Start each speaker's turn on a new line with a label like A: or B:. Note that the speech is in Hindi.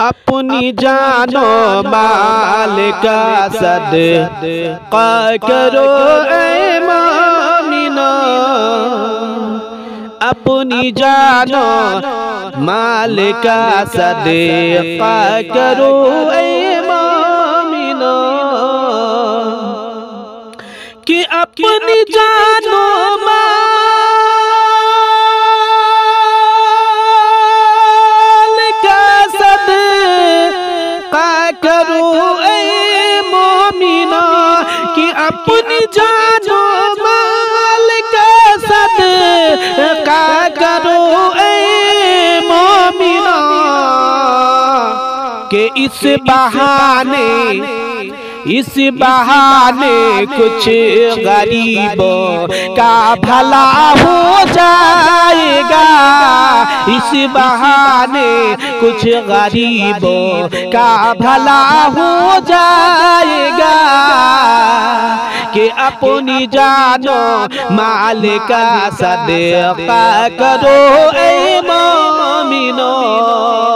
A: अपनी जानो माल का सदका करो ऐ मोमिनो। अपनी जानो माल का सदका करो ऐ मोमिनो। कि अपनी जानो अपनी जानो माल का सदका करो ऐ मोमिनो। के इस बहाने कुछ गरीबों का भला हो जाएगा। इस बहाने कुछ गरीबों का भला हो जाएगा। कि अपनी जानो माल का सदका करो ऐ मोमिनो।